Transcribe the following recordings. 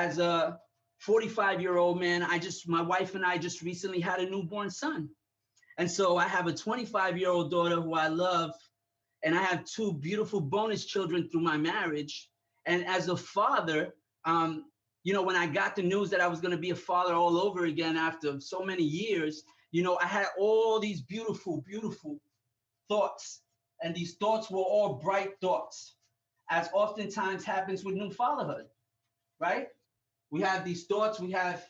as a 45-year-old man, my wife and I just recently had a newborn son. And so I have a 25-year-old daughter who I love, and I have two beautiful bonus children through my marriage. And as a father, you know, when I got the news that I was going to be a father all over again after so many years, you know, I had all these beautiful, beautiful thoughts. And these thoughts were all bright thoughts, as oftentimes happens with new fatherhood, right? We have these thoughts, we have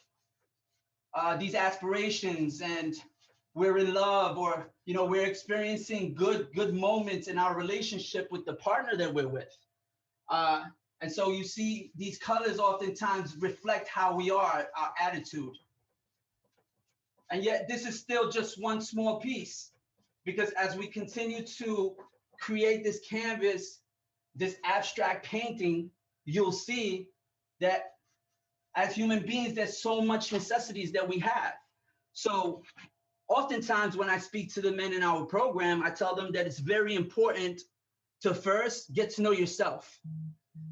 these aspirations, and we're in love, or, you know, we're experiencing good moments in our relationship with the partner that we're with. And so you see these colors oftentimes reflect how we are, our attitude. And yet this is still just one small piece, because as we continue to create this canvas, this abstract painting, you'll see that as human beings, there's so much necessities that we have. So oftentimes when I speak to the men in our program, I tell them that it's very important to first get to know yourself,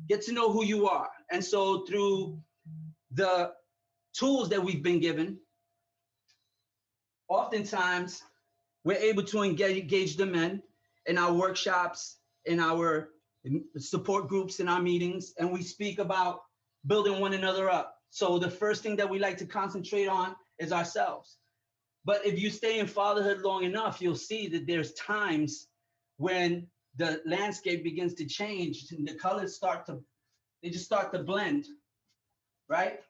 get to know who you are. And so through the tools that we've been given, oftentimes we're able to engage the men in our workshops, in our support groups, in our meetings, and we speak about building one another up. So the first thing that we like to concentrate on is ourselves. But if you stay in fatherhood long enough, you'll see that there's times when the landscape begins to change and the colors start to blend, right?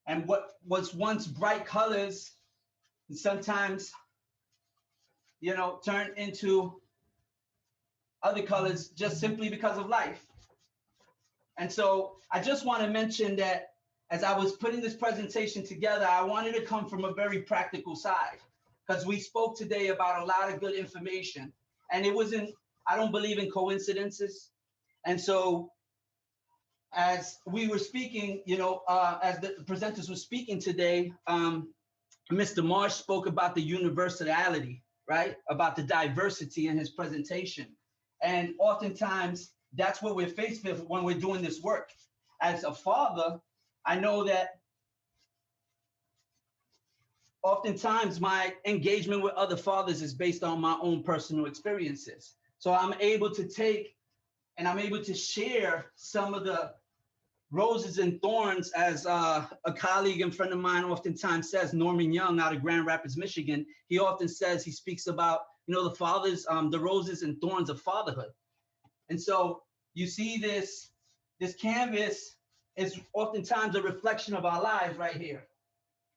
And what was once bright colors sometimes, you know, turn into other colors just simply because of life. And so I just want to mention that as I was putting this presentation together, I wanted to come from a very practical side, because we spoke today about a lot of good information, and I don't believe in coincidences. And so as we were speaking, you know, as the presenters were speaking today, Mr. Marsh spoke about the universality, right? About the diversity in his presentation. And oftentimes that's what we're faced with when we're doing this work. As a father, I know that oftentimes my engagement with other fathers is based on my own personal experiences. So I'm able to take and I'm able to share some of the roses and thorns, as a colleague and friend of mine oftentimes says, Norman Young out of Grand Rapids, Michigan. He often says, he speaks about, you know, the fathers, the roses and thorns of fatherhood. And so you see this canvas is oftentimes a reflection of our lives right here,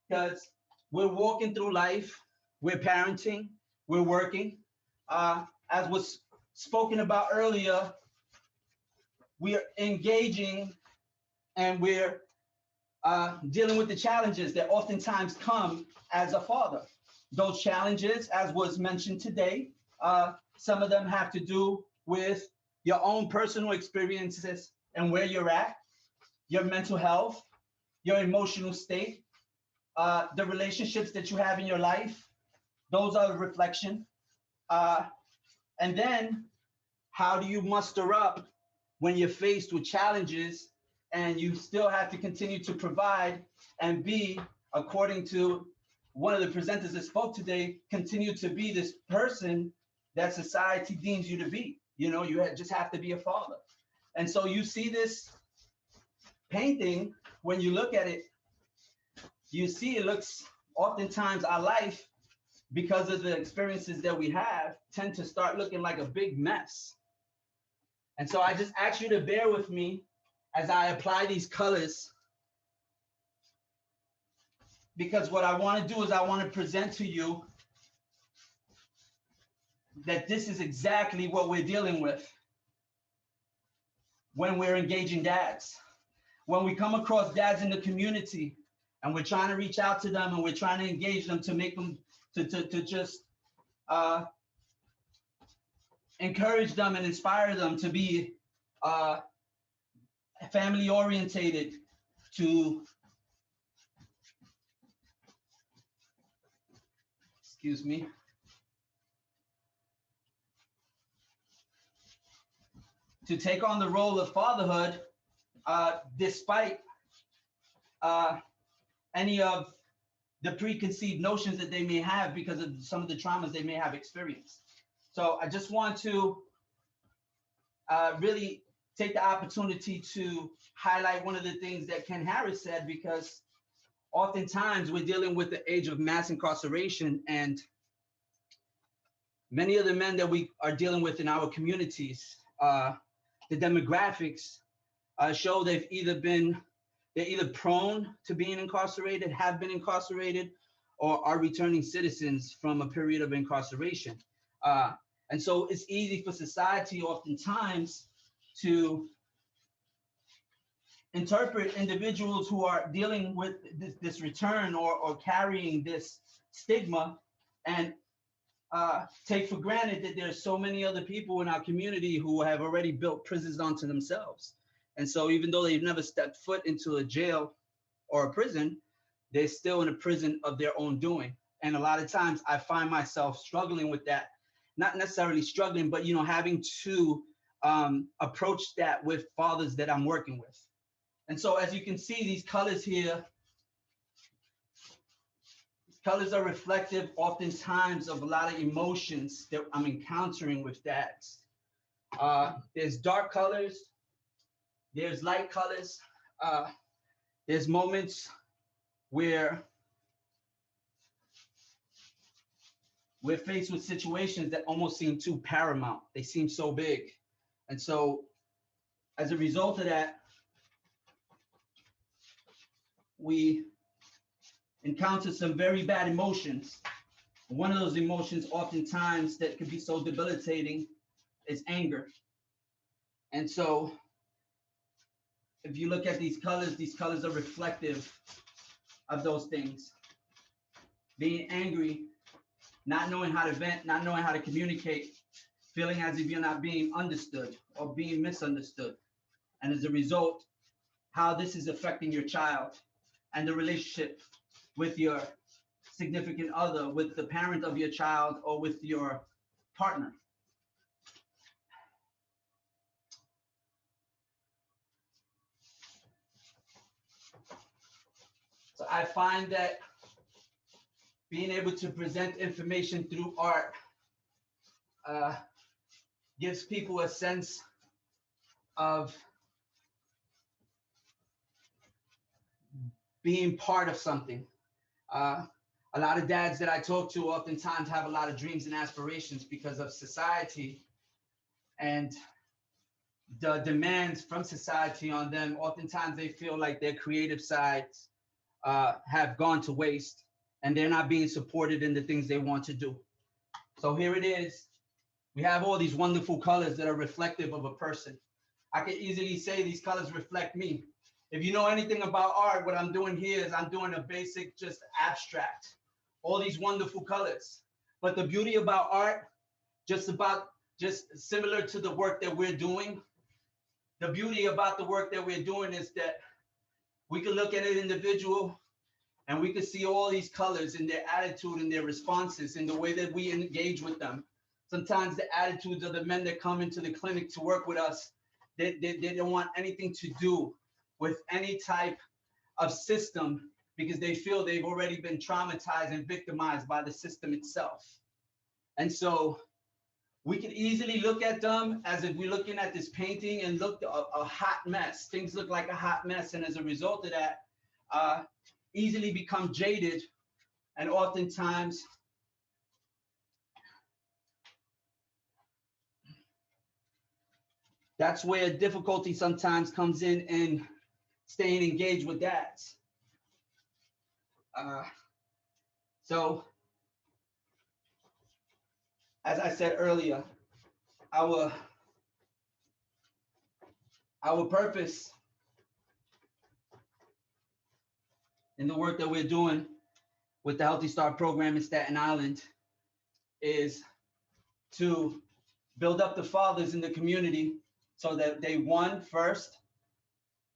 because we're walking through life, we're parenting, we're working. As was spoken about earlier, we are engaging and we're dealing with the challenges that oftentimes come as a father. Those challenges, as was mentioned today, some of them have to do with your own personal experiences and where you're at, your mental health, your emotional state, the relationships that you have in your life. Those are a reflection. And then how do you muster up when you're faced with challenges and you still have to continue to provide and be, according to one of the presenters that spoke today, continue to be this person that society deems you to be. You know, you just have to be a father. And so you see this painting, when you look at it, you see it looks, oftentimes our life, because of the experiences that we have, tend to start looking like a big mess. And so I just ask you to bear with me as I apply these colors, because what I want to do is I want to present to you that this is exactly what we're dealing with when we're engaging dads. When we come across dads in the community and we're trying to reach out to them and we're trying to engage them to make them, to just encourage them and inspire them to be family orientated, to to take on the role of fatherhood, despite any of the preconceived notions that they may have because of some of the traumas they may have experienced. So I just want to really take the opportunity to highlight one of the things that Ken Harris said, because oftentimes we're dealing with the age of mass incarceration, and many of the men that we are dealing with in our communities, the demographics show they're either prone to being incarcerated, have been incarcerated, or are returning citizens from a period of incarceration. And so it's easy for society oftentimes to interpret individuals who are dealing with this return or carrying this stigma and take for granted that there's so many other people in our community who have already built prisons onto themselves. And so even though they've never stepped foot into a jail or a prison, they're still in a prison of their own doing. And a lot of times I find myself struggling with that, not necessarily struggling, but, you know, having to approach that with fathers that I'm working with. And so as you can see, these colors here, these colors are reflective oftentimes of a lot of emotions that I'm encountering with dads. There's dark colors, there's light colors, there's moments where we're faced with situations that almost seem too paramount. They seem so big. And so as a result of that, we encounter some very bad emotions. One of those emotions oftentimes that can be so debilitating is anger. And so if you look at these colors are reflective of those things. Being angry, not knowing how to vent, not knowing how to communicate, feeling as if you're not being understood or being misunderstood. And as a result, how this is affecting your child and the relationship with your significant other, with the parent of your child, or with your partner. So I find that being able to present information through art gives people a sense of being part of something. A lot of dads that I talk to oftentimes have a lot of dreams and aspirations because of society and the demands from society on them. Oftentimes they feel like their creative sides have gone to waste and they're not being supported in the things they want to do. So here it is. We have all these wonderful colors that are reflective of a person. I could easily say these colors reflect me. If you know anything about art, what I'm doing here is I'm doing a basic, just abstract, all these wonderful colors. But the beauty about art, just similar to the work that we're doing, the beauty about the work that we're doing is that we can look at an individual and we can see all these colors in their attitude and their responses in the way that we engage with them. Sometimes the attitudes of the men that come into the clinic to work with us, they don't want anything to do with any type of system because they feel they've already been traumatized and victimized by the system itself. And so we can easily look at them as if we're looking at this painting and look a hot mess. Things look like a hot mess. And as a result of that, easily become jaded. And oftentimes, that's where difficulty sometimes comes in staying engaged with dads. So, as I said earlier, our purpose in the work that we're doing with the Healthy Start program in Staten Island is to build up the fathers in the community so that they, one, first,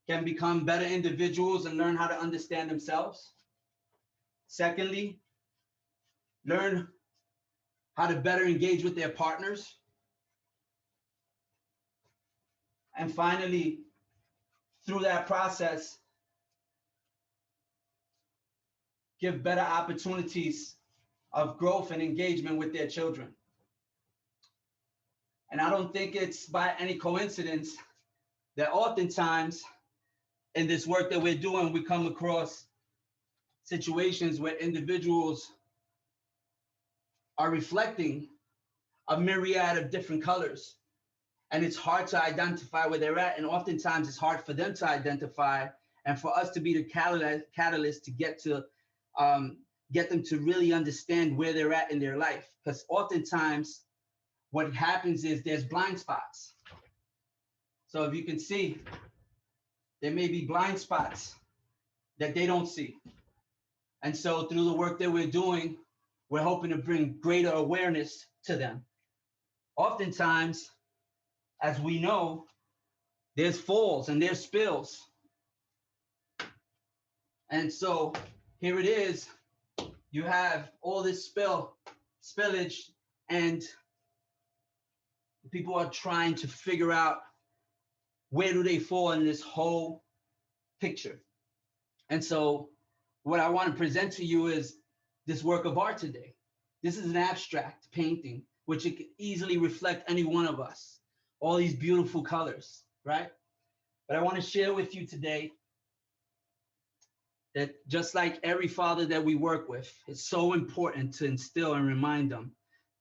can become better individuals and learn how to understand themselves. Secondly, learn how to better engage with their partners. And finally, through that process, give better opportunities of growth and engagement with their children. And I don't think it's by any coincidence that oftentimes in this work that we're doing, we come across situations where individuals are reflecting a myriad of different colors. And it's hard to identify where they're at. And oftentimes it's hard for them to identify and for us to be the catalyst to get them to really understand where they're at in their life. Because oftentimes what happens is there's blind spots. So if you can see, there may be blind spots that they don't see. And so through the work that we're doing, we're hoping to bring greater awareness to them. Oftentimes, as we know, there's falls and there's spills. And so here it is. You have all this spillage, and people are trying to figure out where do they fall in this whole picture. And so what I want to present to you is this work of art today. This is an abstract painting, which it could easily reflect any one of us. All these beautiful colors, right? But I want to share with you today that just like every father that we work with, it's so important to instill and remind them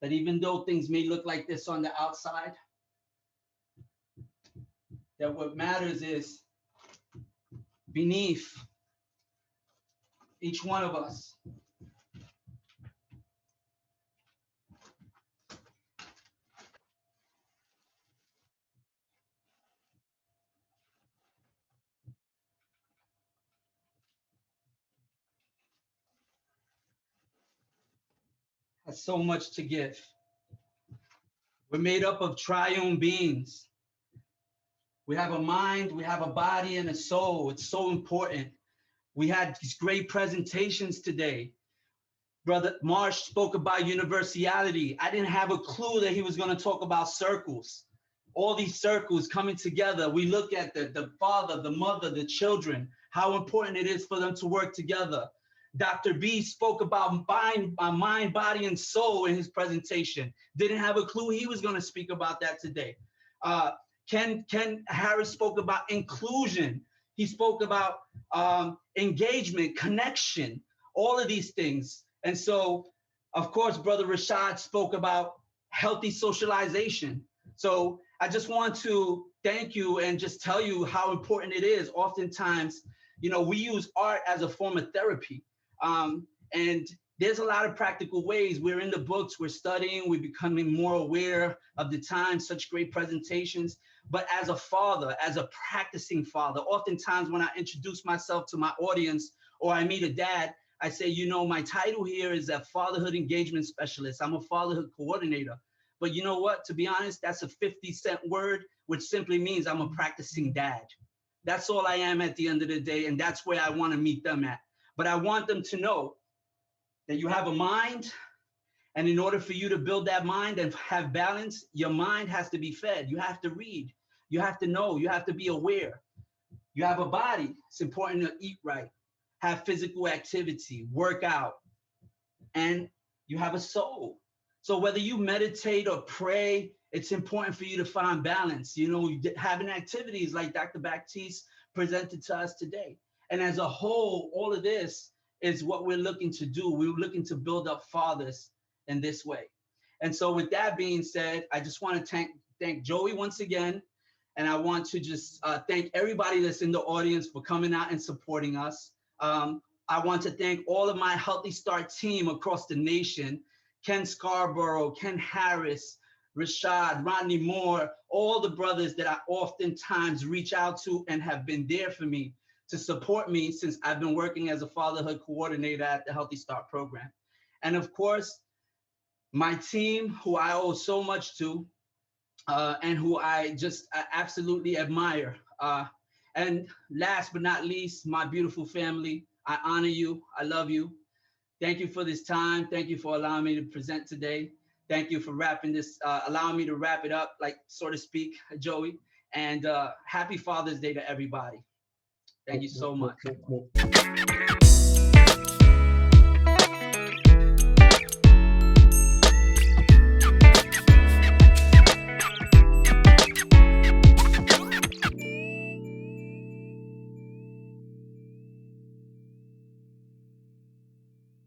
that even though things may look like this on the outside, that what matters is beneath each one of us has so much to give. We're made up of triune beings. We have a mind, we have a body, and a soul. It's so important. We had these great presentations today. Brother Marsh spoke about universality. I didn't have a clue that he was going to talk about circles. All these circles coming together. We look at the father, the mother, the children, how important it is for them to work together. Dr. B spoke about mind, body, and soul in his presentation. Didn't have a clue he was going to speak about that today. Ken Harris spoke about inclusion. He spoke about engagement, connection, all of these things. And so, of course, Brother Rashad spoke about healthy socialization. So I just want to thank you and just tell you how important it is. Oftentimes, we use art as a form of therapy. And there's a lot of practical ways. We're in the books, we're studying, we're becoming more aware of the times, such great presentations. But as a father, as a practicing father, oftentimes when I introduce myself to my audience or I meet a dad, I say, my title here is a fatherhood engagement specialist. I'm a fatherhood coordinator. But you know what? To be honest, that's a 50-cent word, which simply means I'm a practicing dad. That's all I am at the end of the day. And that's where I want to meet them at. But I want them to know that you have a mind. And in order for you to build that mind and have balance, your mind has to be fed. You have to read. You have to know. You have to be aware. You have a body. It's important to eat right, have physical activity, work out. And you have a soul. So whether you meditate or pray, it's important for you to find balance. Having activities like Dr. Baptiste presented to us today. And as a whole, all of this is what we're looking to do. We're looking to build up fathers in this way. And so with that being said, I just want to thank Joey once again. And I want to just thank everybody that's in the audience for coming out and supporting us. I want to thank all of my Healthy Start team across the nation, Ken Scarborough, Ken Harris, Rashad, Rodney Moore, all the brothers that I oftentimes reach out to and have been there for me to support me since I've been working as a fatherhood coordinator at the Healthy Start program. And of course, my team, who I owe so much to, and who I just absolutely admire. And last but not least, my beautiful family, I honor you, I love you. Thank you for this time. Thank you for allowing me to present today. Thank you for allowing me to wrap it up, like, so to speak, Joey. And happy Father's Day to everybody. Thank you so much.